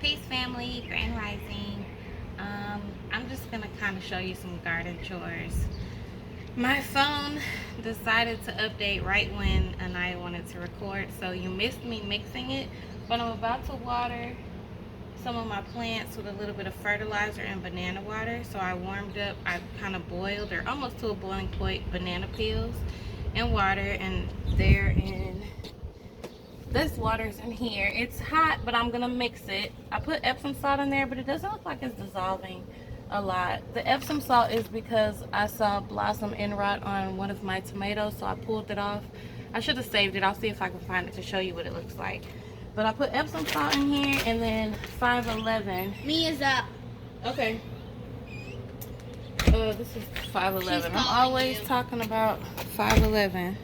Peace family, Grand Rising. I'm just gonna kind of show you some garden chores. My phone decided to update right when I wanted to record, so you missed me mixing it. But I'm about to water some of my plants with a little bit of fertilizer and banana water. So I warmed up, I kind of boiled or almost to a boiling point banana peels and water, and they're in this water's in here. It's hot, but I'm gonna mix it. I put Epsom salt in there, but it doesn't look like it's dissolving a lot. The Epsom salt is because I saw blossom end rot on one of my tomatoes, so I pulled it off. I should have saved it. I'll see if I can find it to show you what it looks like. But I put Epsom salt in here, and then 511. Me is up. Okay. This is 511. I'm always talking about 511.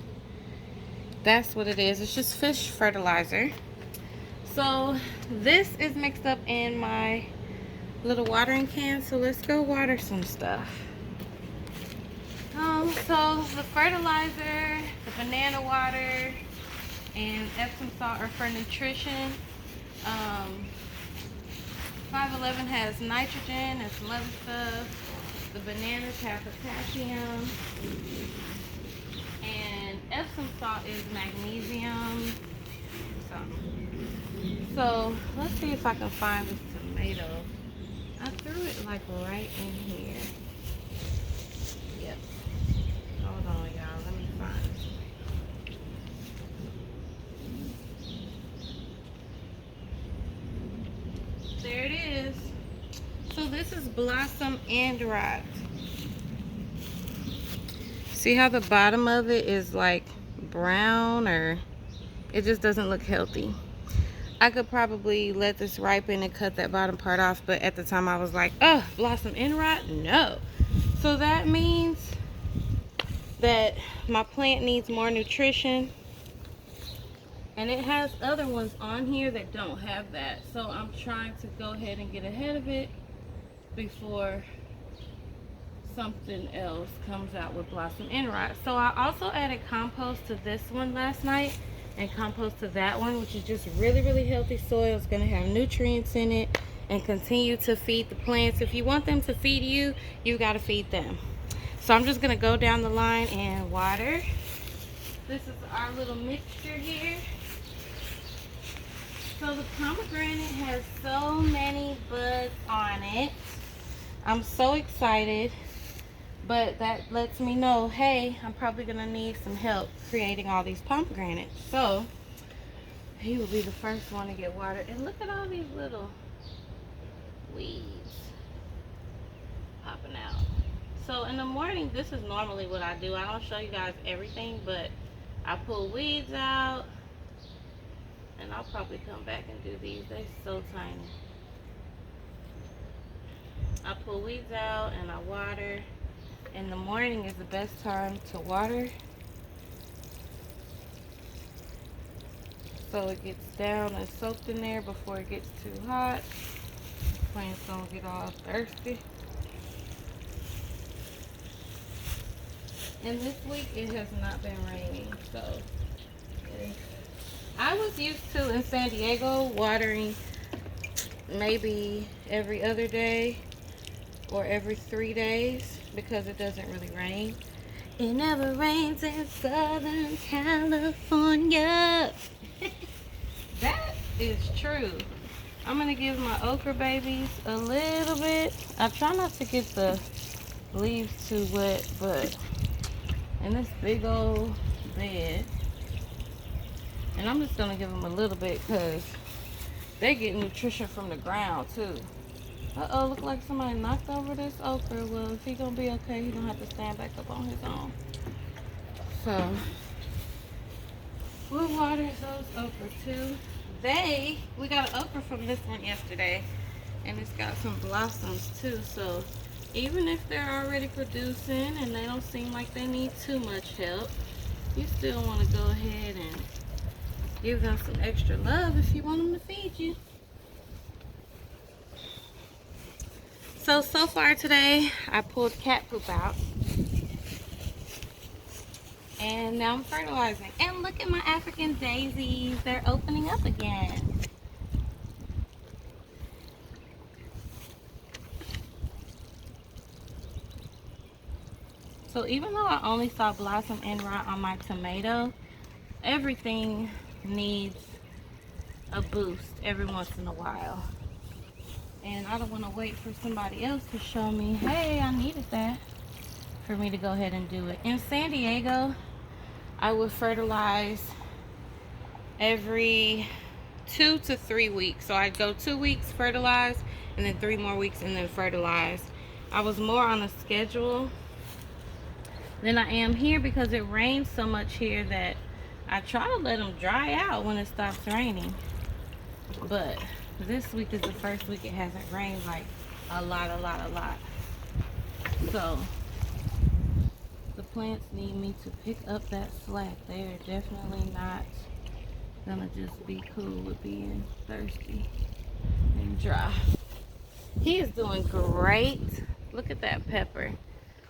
That's what it is. It's just fish fertilizer. So this is mixed up in my little watering can. So let's go water some stuff. So the fertilizer, the banana water, and Epsom salt are for nutrition. 511 has nitrogen and some other stuff. The bananas have potassium. And Epsom salt is magnesium. So let's see if I can find this tomato. I threw it like right in here. Yep. Hold on, y'all. Let me find it. There it is. So this is blossom end rot. See how the bottom of it is like brown, or it just doesn't look healthy. I could probably let this ripen and cut that bottom part off, but at the time I was like, oh, blossom end rot? No. So that means that my plant needs more nutrition, and it has other ones on here that don't have that. So I'm trying to go ahead and get ahead of it before something else comes out with blossom end rot. So I also added compost to this one last night and compost to that one, which is just really healthy soil. It's going to have nutrients in it and continue to feed the plants. If you want them to feed you, you got to feed them. So I'm just going to go down the line and water. This is our little mixture here. So the pomegranate has so many buds on it. I'm so excited. But that lets me know, hey, I'm probably going to need some help creating all these pomegranates. So he will be the first one to get watered. And look at all these little weeds popping out. So in the morning, this is normally what I do. I don't show you guys everything, but I pull weeds out. And I'll probably come back and do these. They're so tiny. I pull weeds out and I water. In the morning is the best time to water, so it gets down and soaked in there before it gets too hot. Plants don't get all thirsty. And this week it has not been raining, so I was used to in San Diego watering maybe every other day or every 3 days, because it doesn't really rain. It never rains in Southern California. That is true. I'm gonna give my okra babies a little bit. I try not to get the leaves too wet, but in this big old bed, and I'm just gonna give them a little bit because they get nutrition from the ground too. Uh-oh, look like somebody knocked over this okra. Well, if he gonna be okay, he gonna have to stand back up on his own. So, we'll water those okra too. We got an okra from this one yesterday, and it's got some blossoms too. So, even if they're already producing and they don't seem like they need too much help, you still want to go ahead and give them some extra love if you want them to feed you. So far today, I pulled cat poop out. And now I'm fertilizing. And look at my African daisies. They're opening up again. So even though I only saw blossom end rot on my tomato, everything needs a boost every once in a while. And I don't want to wait for somebody else to show me, hey, I needed that, for me to go ahead and do it. In San Diego, I would fertilize every 2 to 3 weeks. So I'd go 2 weeks fertilize, and then 3 more weeks and then fertilize. I was more on a schedule than I am here because it rains so much here that I try to let them dry out when it stops raining. But this week is the first week it hasn't rained like a lot. So the plants need me to pick up that slack. They are definitely not gonna just be cool with being thirsty and dry. He is doing great. Look at that pepper.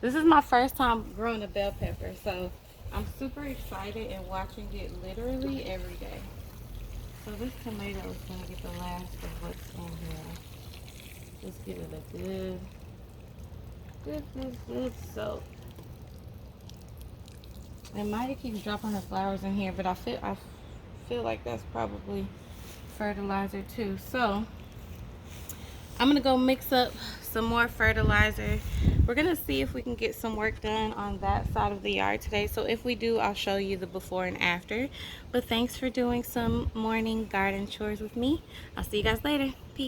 This is my first time growing a bell pepper, so I'm super excited and watching it literally every day. So this tomato is gonna get the last of what's in here. Just give it a good soak. And Maya keeps dropping her flowers in here, but I feel like that's probably fertilizer too. So I'm gonna go mix up some more fertilizer. We're gonna see if we can get some work done on that side of the yard today. So if we do, I'll show you the before and after. But thanks for doing some morning garden chores with me. I'll see you guys later. Peace.